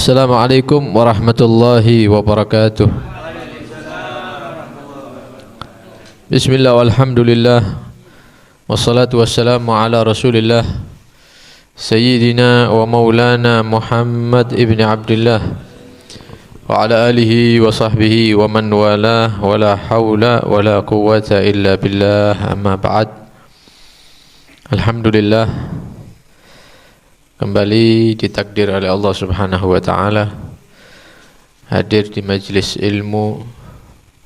Assalamualaikum warahmatullahi wabarakatuh. Bismillah walhamdulillah wassalatu wassalamu ala rasulillah Sayyidina wa maulana Muhammad ibn Abdullah wa ala alihi wa sahbihi wa man wala wa la hawla wa la quwwata illa billah, amma ba'd. Alhamdulillah, kembali ditakdir oleh Allah Subhanahu wa taala hadir di majlis ilmu.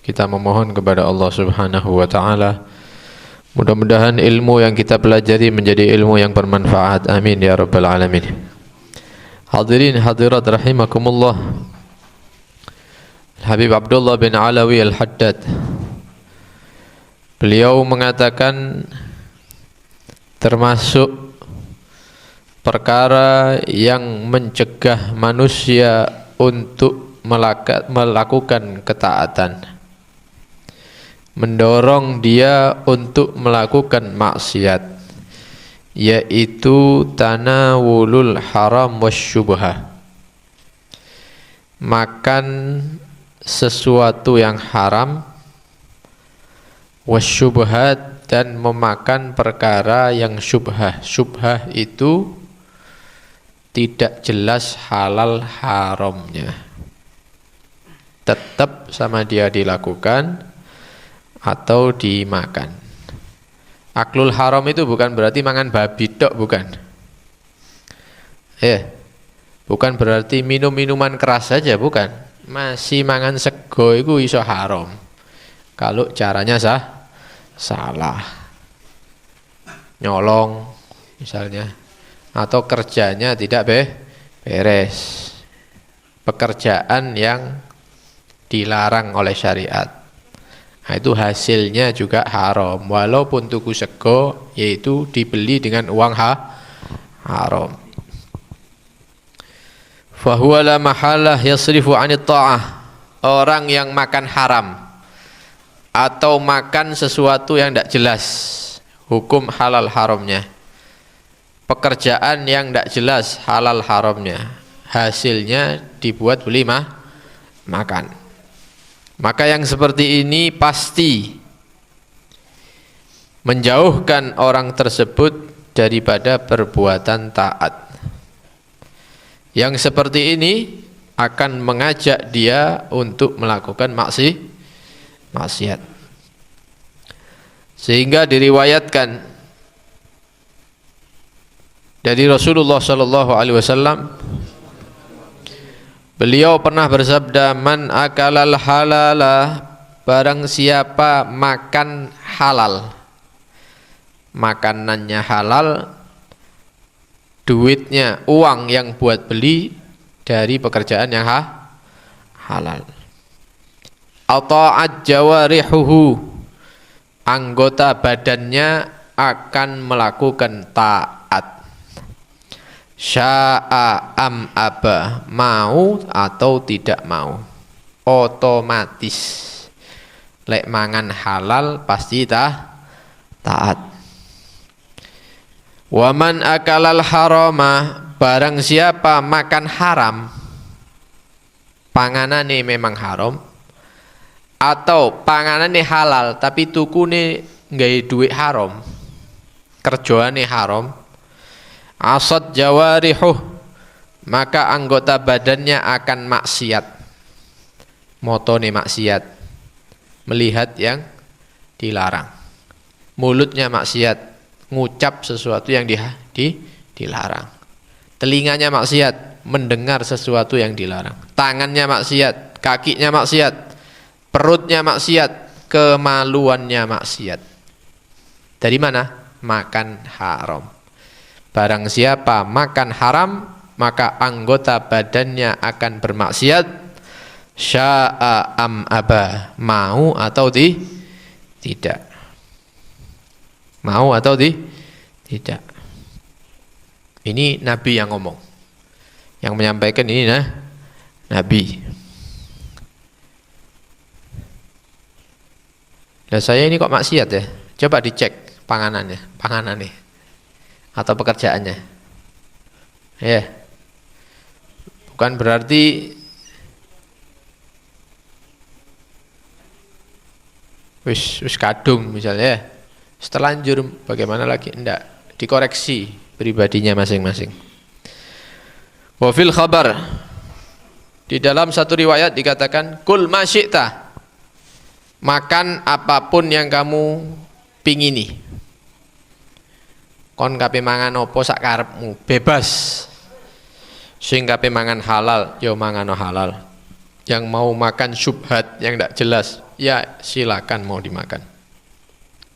Kita memohon kepada Allah Subhanahu wa taala, mudah-mudahan ilmu yang kita pelajari menjadi ilmu yang bermanfaat. Amin ya rabbal alamin. Hadirin hadirat rahimakumullah. Habib Abdullah bin Alawi Al-Haddad, beliau mengatakan termasuk perkara yang mencegah manusia untuk melakukan ketaatan, mendorong dia untuk melakukan maksiat, yaitu tanawulul haram wasyubhah, makan sesuatu yang haram, wasyubhat, dan memakan perkara yang syubhah. Syubhah itu tidak jelas halal haramnya, tetap sama dia dilakukan atau dimakan. Aklul haram itu bukan berarti mangan babi tok, bukan. Bukan berarti minum minuman keras saja, bukan. Masih mangan sego itu iso haram kalau caranya salah. Nyolong misalnya, atau kerjanya tidak beres, pekerjaan yang dilarang oleh syariat. Nah, itu hasilnya juga haram, walaupun tuku sego yaitu dibeli dengan uang haram. Fahuwa la mahalah yasrifu 'anit ta'ah. Orang yang makan haram atau makan sesuatu yang tidak jelas hukum halal haramnya, pekerjaan yang tidak jelas halal haramnya, hasilnya dibuat beli makan. Maka yang seperti ini pasti menjauhkan orang tersebut daripada perbuatan taat. Yang seperti ini akan mengajak dia untuk melakukan maksiat. Sehingga diriwayatkan dari Rasulullah sallallahu alaihi wasallam, beliau pernah bersabda, man akalal halala, barang siapa makan halal, makanannya halal, duitnya, uang yang buat beli dari pekerjaan yang halal. Ata'at jawarihuhu, anggota badannya akan melakukan taat. Sya'a am aba, mau atau tidak mau, otomatis lek mangan halal pasti taat. Waman akalal harama, barang siapa makan haram, panganane memang haram, atau panganane halal tapi tukune nggawe duit haram, kerjoane haram, asad jawarihuh, maka anggota badannya akan maksiat, motone maksiat, melihat yang dilarang, mulutnya maksiat, ngucap sesuatu yang dilarang, telinganya maksiat, mendengar sesuatu yang dilarang, tangannya maksiat, kakinya maksiat, perutnya maksiat, kemaluannya maksiat. Dari mana? Makan haram. Barang siapa makan haram, maka anggota badannya akan bermaksiat. Sya'a am aba, mau atau tidak. Mau atau tidak. Ini Nabi yang ngomong, yang menyampaikan ini Nabi. Nah, saya ini kok maksiat ya? Coba dicek panganannya atau pekerjaannya. Ya. Bukan berarti wis kadung misalnya, terlanjur bagaimana lagi, enggak, dikoreksi pribadinya masing-masing. Wa fil khabar, di dalam satu riwayat dikatakan kul ma syi'ta, makan apapun yang kamu pingini. Kon kape mangan opo sak karepmu, bebas. Sing kape mangan halal, yo mangano halal. Yang mau makan syubhat yang tidak jelas, ya silakan mau dimakan.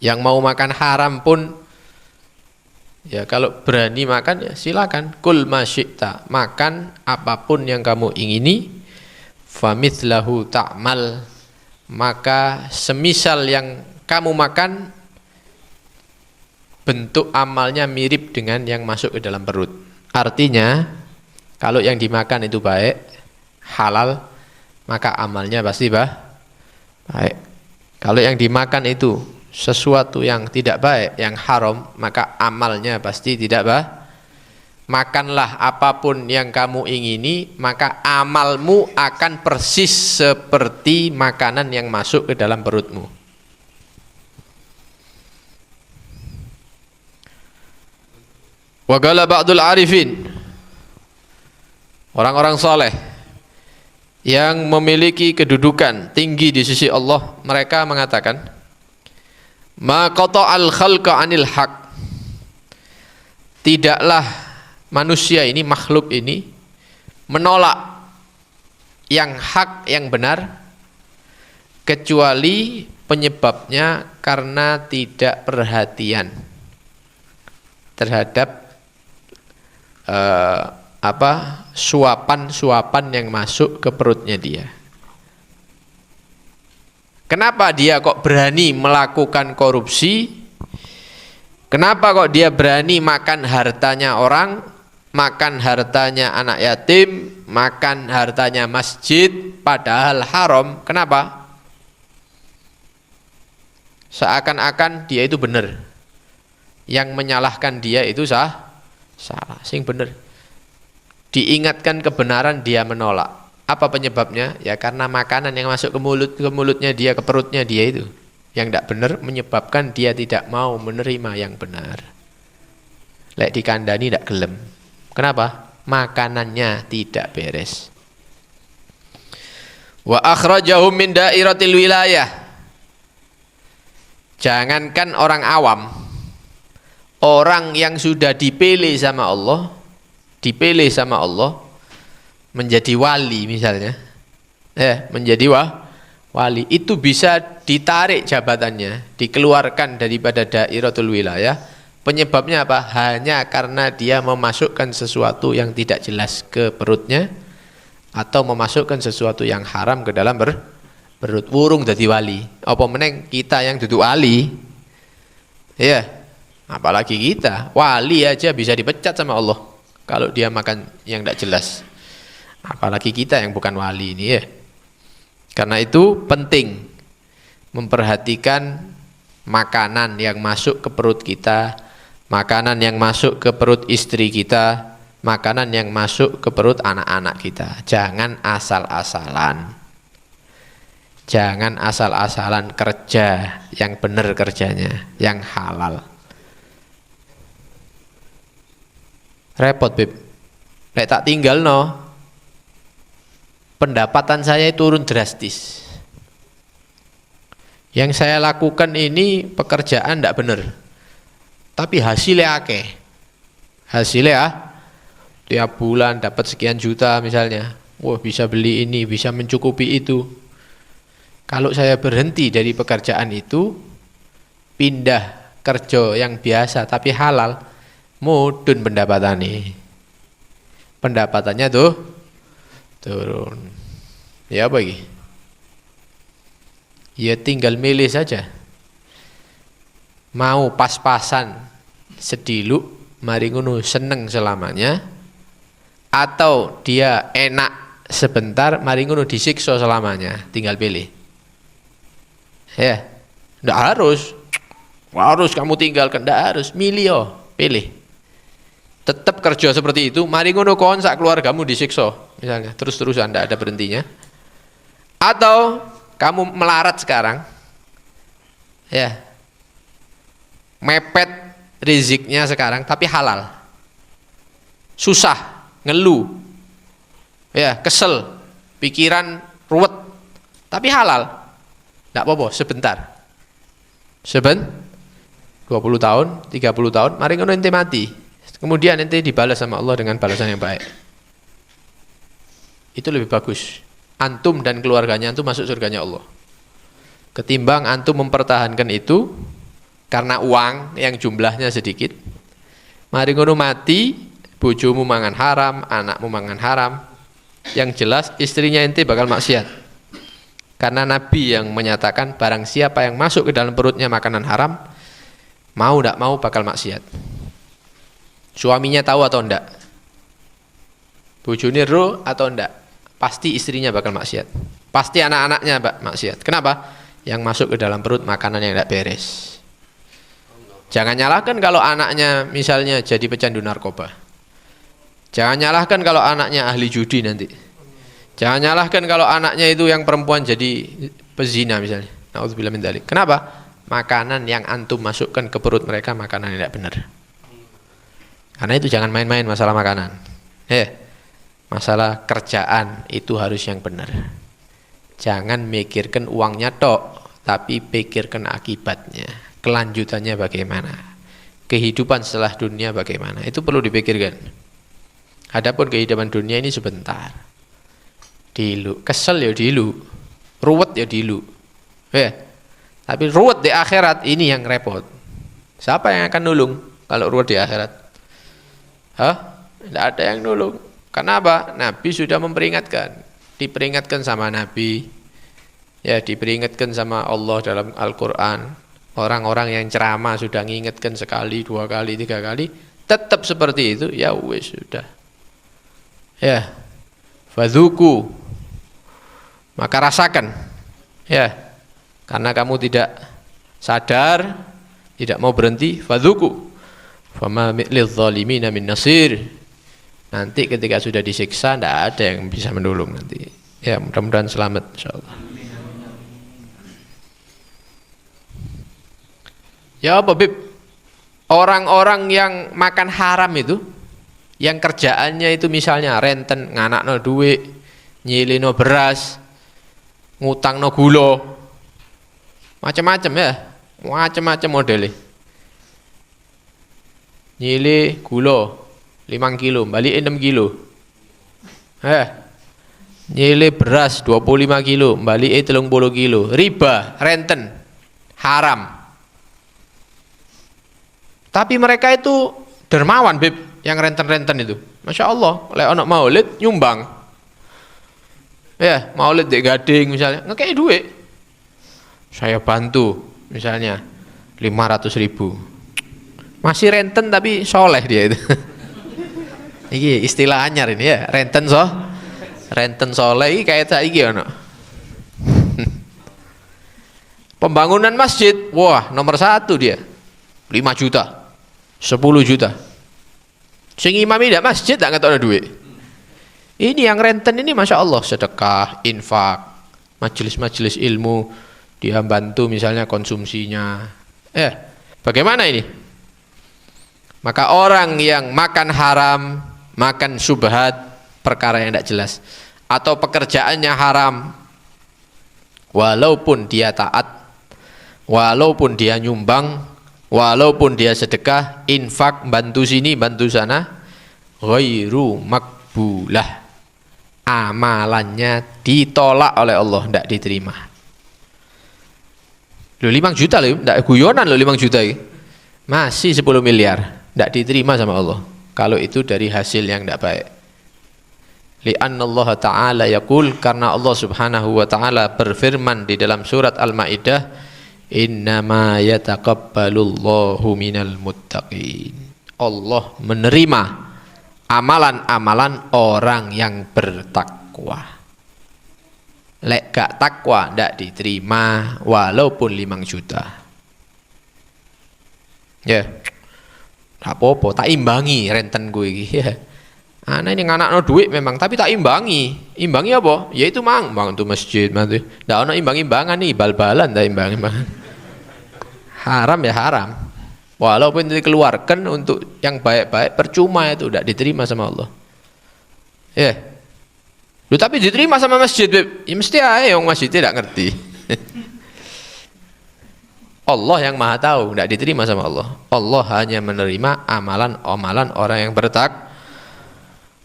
Yang mau makan haram pun, ya kalau berani makan ya silakan. Kul ma syi'ta, makan apapun yang kamu ingini. Famithlahu ta'mal, maka semisal yang kamu makan, bentuk amalnya mirip dengan yang masuk ke dalam perut. Artinya kalau yang dimakan itu baik, halal, maka amalnya pasti baik. Kalau yang dimakan itu sesuatu yang tidak baik, yang haram, maka amalnya pasti tidak baik. Makanlah apapun yang kamu ingini, maka amalmu akan persis seperti makanan yang masuk ke dalam perutmu. Wa qala ba'dul arifin, orang-orang saleh yang memiliki kedudukan tinggi di sisi Allah, mereka mengatakan ma qata'al khalqa 'anil haq, tidaklah manusia ini, makhluk ini menolak yang hak, yang benar, kecuali penyebabnya karena tidak perhatian terhadap suapan-suapan yang masuk ke perutnya dia. Kenapa dia kok berani melakukan korupsi? Kenapa kok dia berani makan hartanya orang, makan hartanya anak yatim, makan hartanya masjid, padahal haram? Kenapa? Seakan-akan dia itu benar, yang menyalahkan dia itu salah, sing benar. Diingatkan kebenaran dia menolak. Apa penyebabnya? Ya karena makanan yang masuk ke mulutnya dia, ke perutnya dia itu yang tidak benar, menyebabkan dia tidak mau menerima yang benar. Lek dikandani tidak gelem. Kenapa? Makanannya tidak beres. Wa akhrajahum min dairatil wilayah. Jangankan orang awam, orang yang sudah dipilih sama Allah, menjadi wali misalnya, menjadi wali, itu bisa ditarik jabatannya, dikeluarkan daripada dairatul wilayah. Penyebabnya apa? Hanya karena dia memasukkan sesuatu yang tidak jelas ke perutnya, atau memasukkan sesuatu yang haram ke dalam perut. Wurung jadi wali. Apa meneng kita yang duduk wali? Ya, apalagi kita wali aja bisa dipecat sama Allah kalau dia makan yang tidak jelas, apalagi kita yang bukan wali ini ya. Karena itu penting memperhatikan makanan yang masuk ke perut kita, makanan yang masuk ke perut istri kita, makanan yang masuk ke perut anak-anak kita. Jangan asal-asalan, jangan asal-asalan kerja yang benar, kerjanya yang halal. Repot Bib, lek tak tinggal no, pendapatan saya turun drastis. Yang saya lakukan ini pekerjaan tidak benar, tapi hasilnya akeh. Hasilnya tiap bulan dapat sekian juta misalnya. Wah, bisa beli ini, bisa mencukupi itu. Kalau saya berhenti dari pekerjaan itu, pindah kerja yang biasa tapi halal, mudun pendapatannya tuh turun. Ya apa lagi? Ya tinggal milih saja. Mau pas-pasan sediluk mari ngono seneng selamanya, atau dia enak sebentar mari ngono disiksa selamanya, tinggal pilih. Ya, ndak harus kamu tinggalkan, ndak harus, milih pilih. Tetap kerja seperti itu, mari ngono kon sak keluargamu disiksa. misalnya, terus-terusan tidak ada berhentinya. Atau kamu melarat sekarang, ya, mepet riziknya sekarang, tapi halal, susah, ngeluh, ya, kesel, pikiran ruwet, tapi halal, tidak apa-apa, sebentar, 20 tahun, 30 tahun, mari ngono ente mati, kemudian ente dibalas sama Allah dengan balasan yang baik. Itu lebih bagus. Antum dan keluarganya antum masuk surganya Allah, ketimbang antum mempertahankan itu karena uang yang jumlahnya sedikit. Mari ngono mati, bojomu mangan haram, anakmu mangan haram, yang jelas istrinya ente bakal maksiat. Karena Nabi yang menyatakan barang siapa yang masuk ke dalam perutnya makanan haram, mau tidak mau bakal maksiat. Suaminya tahu atau enggak, bojone ro atau enggak, pasti istrinya bakal maksiat, pasti anak-anaknya maksiat. Kenapa? Yang masuk ke dalam perut makanan yang tidak beres. Jangan nyalahkan kalau anaknya misalnya jadi pecandu narkoba, jangan nyalahkan kalau anaknya ahli judi nanti, jangan nyalahkan kalau anaknya itu yang perempuan jadi pezina misalnya. Nauzubillah min dzalik. Kenapa? Makanan yang antum masukkan ke perut mereka makanan yang tidak benar. Karena itu jangan main-main masalah makanan. Masalah kerjaan itu harus yang benar. Jangan mikirkan uangnya tok, tapi pikirkan akibatnya, kelanjutannya bagaimana, kehidupan setelah dunia bagaimana. Itu perlu dipikirkan. Adapun kehidupan dunia ini sebentar. Dilu, kesel ya dilu, ruwet ya dilu. Tapi ruwet di akhirat ini yang repot. Siapa yang akan nulung kalau ruwet di akhirat? Tidak ada yang nulung. Kenapa? Nabi sudah memperingatkan, diperingatkan sama Nabi, ya, diperingatkan sama Allah dalam Al-Quran. Orang-orang yang ceramah sudah ngingatkan sekali, 2 kali, 3 kali, tetap seperti itu, ya wes sudah. Ya, fadzuku, maka rasakan, ya, karena kamu tidak sadar, tidak mau berhenti, fadzuku, fama lidz zalimina min nasir. Nanti ketika sudah disiksa tidak ada yang bisa menolong nanti. Ya, mudah-mudahan selamat insyaallah. Ya apa Bib? Orang-orang yang makan haram itu, yang kerjaannya itu misalnya renten, nganakno duit, nyilino beras, ngutangno gula, macam-macam ya, macam-macam modelnya. Nyile gula 5 kilo, balikin 6 kilo. Nyile beras 25 kilo, balikin 30 kilo. Riba, renten, haram. Tapi mereka itu dermawan, Beb, yang renten-renten itu. Masya Allah, lek anak maulid nyumbang. Ya, maulid dek gading misalnya, ngekei duit. Saya bantu misalnya 500.000. Masih renten tapi soleh dia itu. Iki istilah anyar ini ya, renten soleh iki kayak saiki ono. Pembangunan masjid, wah nomor 1 dia, 5 juta, 10 juta. Sing imami ndak masjid tak ngetokno duit. Ini yang renten ini masya Allah, sedekah, infak, majelis-majelis ilmu, dia bantu misalnya konsumsinya. Bagaimana ini? Maka orang yang makan haram, makan syubhat, perkara yang tidak jelas, atau pekerjaannya haram, walaupun dia taat, walaupun dia nyumbang, walaupun dia sedekah, infak, bantu sini, bantu sana, ghairu makbulah, amalannya ditolak oleh Allah, tidak diterima. 5 juta loh, tidak guyonan loh 5 juta ini. Masih 10 miliar, tidak diterima sama Allah kalau itu dari hasil yang tidak baik. Li'anna Allah Ta'ala yaqul, karena Allah Subhanahu wa Ta'ala berfirman di dalam surat Al-Maidah, innama yataqabbalullahu minal muttaqin. Allah menerima amalan-amalan orang yang bertakwa. Lek gak takwa ndak diterima walaupun 5 juta. Ya. Apa-apa tak imbangi renten gue iki ya. Ana ini nganakno duit memang, tapi tak imbangi. Imbangi apa? Ya itu mang tuh masjid, mantu. Ndak ono imbang-imbangan nih, bal-balan tak imbang-imbangan. Haram ya haram. Walaupun dikeluarkan untuk yang baik-baik, percuma itu tidak diterima sama Allah. Ya. Lu tapi diterima sama masjid, Beb. Ya mesti aja yang masjid tidak ngerti. Allah yang maha tahu, tidak diterima sama Allah. Allah hanya menerima amalan-amalan orang yang bertakwa.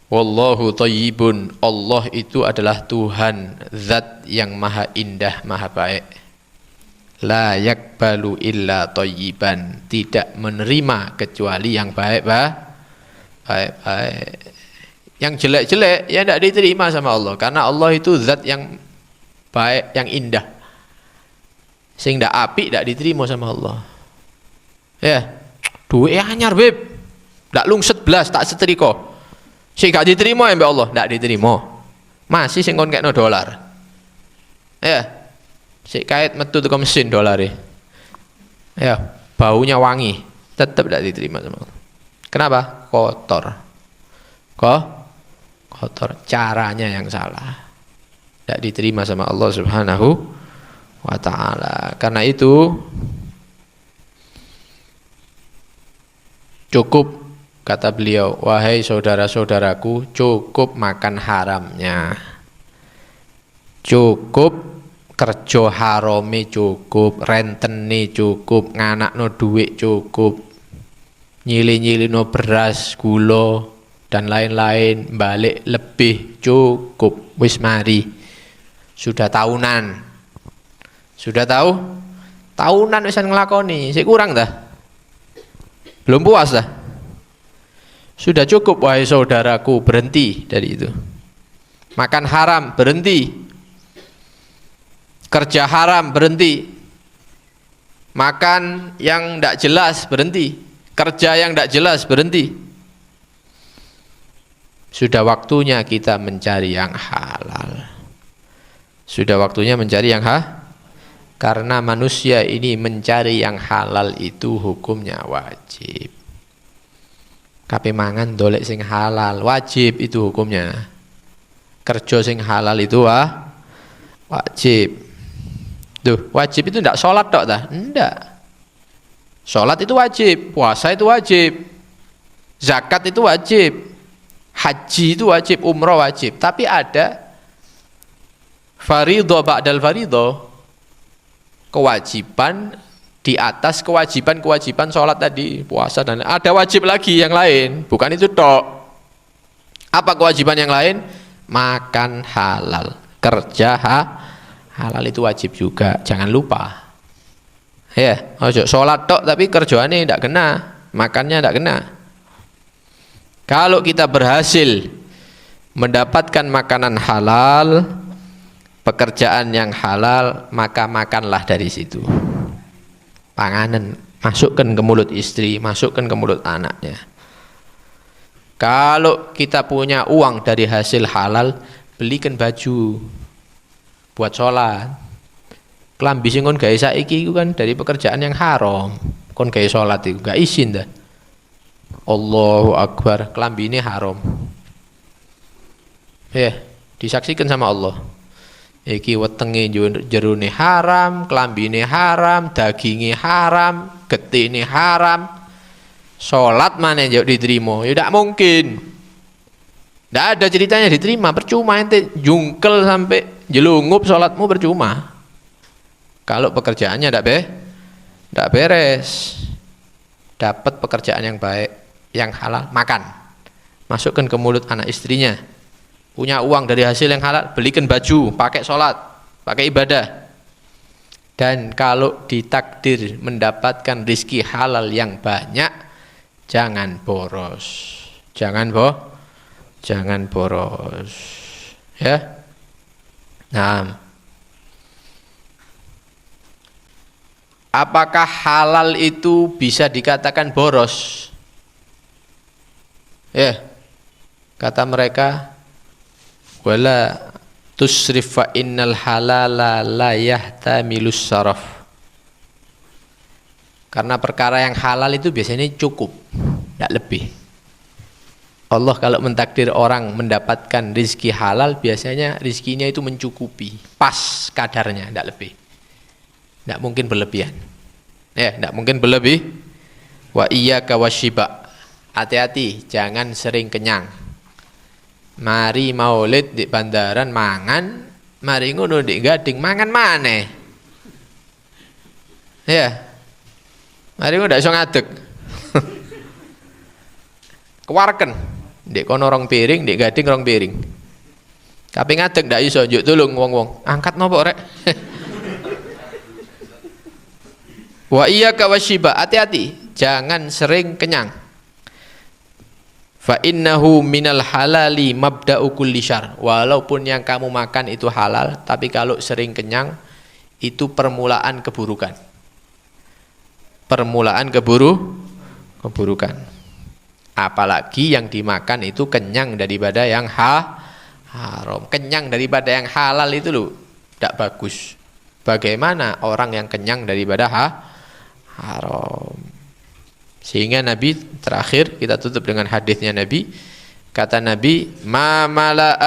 Wallahu thayyibun. Allah itu adalah Tuhan, zat yang maha indah, maha baik. La yakbalu illa thayyiban. Tidak menerima kecuali yang baik, baik. Yang jelek-jelek ya tidak diterima sama Allah, karena Allah itu zat yang baik, yang indah. Sehingga api tidak diterima sama Allah. Ya, duit anyar, Beb. Tidak lungset belas, tak setrika. Sing gak diterima ya Mbak Allah, ndak diterima. Masih sing kon kekno dolar. Ya. Sik kait metu teko mesin dolare. Ya, baunya wangi, tetap ndak diterima sama Allah. Kenapa? Kotor. Kotor, caranya yang salah. Ndak diterima sama Allah Subhanahu wa taala. Karena itu cukup, kata beliau, wahai saudara-saudaraku, cukup makan haramnya, cukup kerja harame, cukup rentene, cukup nganakno duit, cukup nyili-nyilino beras, gula dan lain-lain, balik lebih, cukup, wis mari. Sudah tahunan wis nglakoni, sik kurang dah, belum puas dah. Sudah cukup wahai saudaraku, berhenti dari itu. Makan haram, berhenti. Kerja haram, berhenti. Makan yang tidak jelas, berhenti. Kerja yang tidak jelas, berhenti. Sudah waktunya kita mencari yang halal. Sudah waktunya mencari yang karena manusia ini mencari yang halal itu hukumnya wajib. Kape mangan dolek sing halal, wajib itu hukumnya. Kerja sing halal itu wajib. Tuh, wajib itu ndak sholat tok dah? Ndak. Sholat itu wajib, puasa itu wajib, zakat itu wajib, haji itu wajib, umroh wajib. Tapi ada fardhu ba'dal fardhu, kewajiban di atas kewajiban sholat tadi, puasa dan ada wajib lagi yang lain, bukan itu tok. Apa kewajiban yang lain? Makan halal, kerja halal itu wajib juga, jangan lupa. Ya, ojo sholat tok tapi kerjaannya tidak kena, makannya tidak kena. Kalau kita berhasil mendapatkan makanan halal, pekerjaan yang halal, maka makanlah dari situ. Panganan, masukkan ke mulut istri, masukkan ke mulut anaknya. Kalau kita punya uang dari hasil halal, belikan baju buat sholat. Kelambi sing kon gawe saiki iku kan dari pekerjaan yang haram. Kon gawe sholat itu gak izin dah. Allahu Akbar, kelambi ini haram. Ya, disaksikan sama Allah. Iki wetenge jerone haram, klambine haram, daginge haram, getine haram. Salat mana yang diterima? Ya tidak mungkin. Tidak ada ceritanya diterima, percuma ente jungkel sampai jelungup, salatmu percuma. Kalau pekerjaannya tidak beres. Dapat pekerjaan yang baik, yang halal, makan. Masukkan ke mulut anak istrinya. Punya uang dari hasil yang halal, belikan baju, pakai sholat, pakai ibadah. Dan kalau ditakdir mendapatkan rizki halal yang banyak, jangan boros. Jangan boros. Ya. Nah, apakah halal itu bisa dikatakan boros? Ya. Kata mereka, wala tusrif fa innal halala la yahtamilus saraf. Karena perkara yang halal itu biasanya cukup, tidak lebih. Allah kalau mentakdir orang mendapatkan rizki halal, biasanya rizkinya itu mencukupi, pas kadarnya, tidak lebih. Tidak mungkin berlebihan. Ya, tidak mungkin berlebih. Wa iyyaka wasyiba. Hati-hati, jangan sering kenyang. Mari maulid di bandaran mangan, mari ngono di Gading mangan maneh. Ya. Mari ngono ndak iso ngadeg. Kewarken. Ndek kono rong piring, ndek Gading rong piring. Tapi ngadeg ndak iso, njuk tulung wong-wong. Angkat nopo rek? Wa iyyaka wasyiba. Hati-hati, jangan sering kenyang. Fa innahu minal halali mabda'u kulli syarr. Walaupun yang kamu makan itu halal, tapi kalau sering kenyang itu permulaan keburukan. Permulaan keburukan. Apalagi yang dimakan itu kenyang daripada yang haram. Kenyang daripada yang halal itu loh, tidak bagus. Bagaimana orang yang kenyang daripada haram? Sehingga Nabi terakhir kita tutup dengan hadisnya Nabi. Kata Nabi, ma mala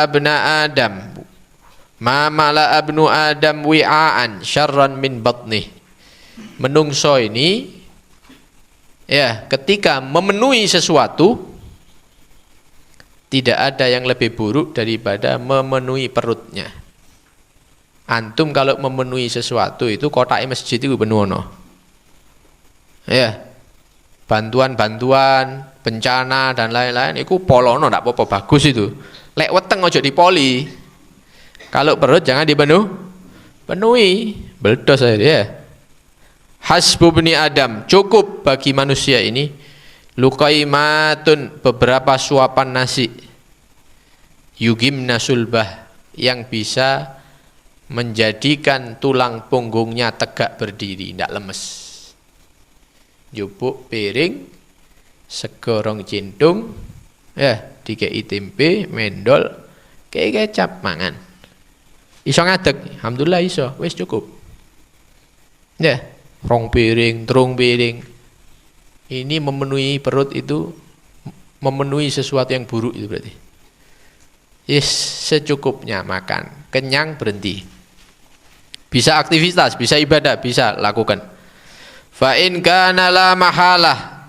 abnu adam wi'aan syarran min batnih. Menungso ini ya, ketika memenuhi sesuatu tidak ada yang lebih buruk daripada memenuhi perutnya. Antum kalau memenuhi sesuatu itu kotaknya masjid itu penuh no. Ya. Bantuan-bantuan, bencana dan lain-lain itu polono ndak apa-apa, bagus itu. Lek weteng ojo dipoli. Kalau perut jangan penuhi. Beldos aja ya. Hasbu bani Adam, cukup bagi manusia ini luqaimatun, beberapa suapan nasi. Yugimna sulbah, yang bisa menjadikan tulang punggungnya tegak berdiri, ndak lemes. Jupuk piring segorong cintung ya, dikei tempe mendol kei kecap mangan iso ngadeg, alhamdulillah iso, wis cukup ya. Rong piring, terung piring, ini memenuhi perut itu memenuhi sesuatu yang buruk itu berarti. Yes, secukupnya makan, kenyang berhenti, bisa aktivitas, bisa ibadah, bisa lakukan. Fa in kana la mahalah,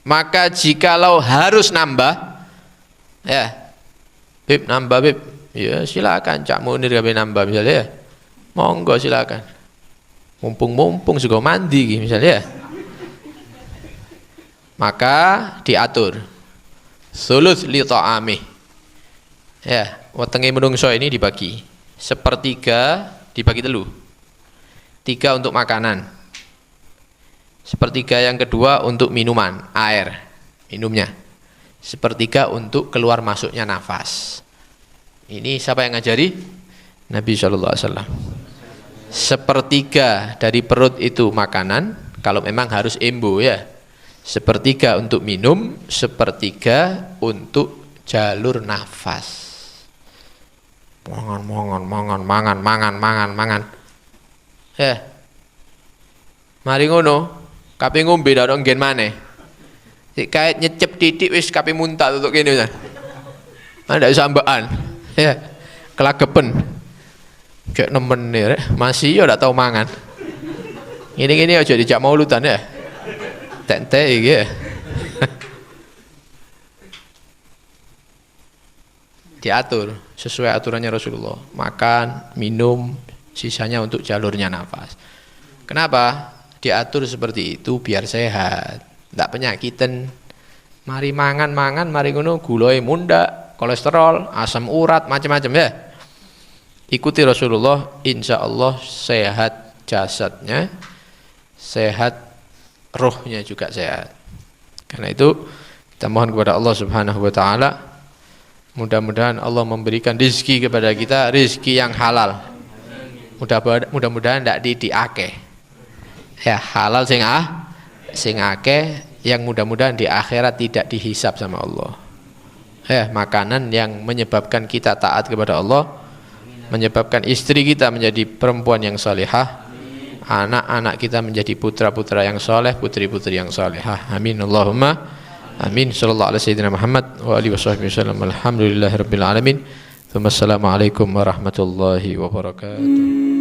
maka jikalau harus nambah ya, Bib nambah Bib, ya silakan Cak Munir gawe nambah misalnya ya, monggo silakan, mumpung juga mandi misalnya ya, maka diatur sulus li ta'amih ya, wetenge menungso ini dibagi sepertiga, dibagi telu, 3 untuk makanan, sepertiga yang kedua untuk minuman, air, minumnya. Sepertiga untuk keluar masuknya nafas. Ini siapa yang ngajari? Nabi SAW. Sepertiga dari perut itu makanan, kalau memang harus embo ya. Sepertiga untuk minum, sepertiga untuk jalur nafas. Mangan. Ya. Mari ngono. Kape ngombe dak nggen maneh. Sik kae nyecep titik wis kape muntah untuk kene ya. Ndak iso ambekan. Ya. Kelagepen. Cek nemen rek, masih yo ndak tau mangan. Ngene-ngene aja dijak mauludan ya. Tek-tek iki ya. Diatur sesuai aturannya Rasulullah. Makan, minum, sisanya untuk jalurnya nafas. Kenapa? Diatur seperti itu biar sehat, tidak penyakitan. Mari mangan, mari ngono gulai munda, kolesterol, asam urat, macam-macam ya. Ikuti Rasulullah, insya Allah sehat jasadnya, sehat rohnya juga sehat. Karena itu kita mohon kepada Allah Subhanahu wa taala, mudah-mudahan Allah memberikan rezeki kepada kita, rezeki yang halal. Mudah-mudahan tidak diakeh. Ya halal sing akeh, yang mudah-mudahan di akhirat tidak dihisab sama Allah. Ya makanan yang menyebabkan kita taat kepada Allah, menyebabkan istri kita menjadi perempuan yang salihah, anak-anak kita menjadi putra-putra yang soleh, putri-putri yang salihah. Amin Allahumma Amin. Sallallahu alaihi sayyidina Muhammad wa alihi washabbihi wasallam. Alhamdulillahirabbil alamin. Wassalamualaikum warahmatullahi wabarakatuh.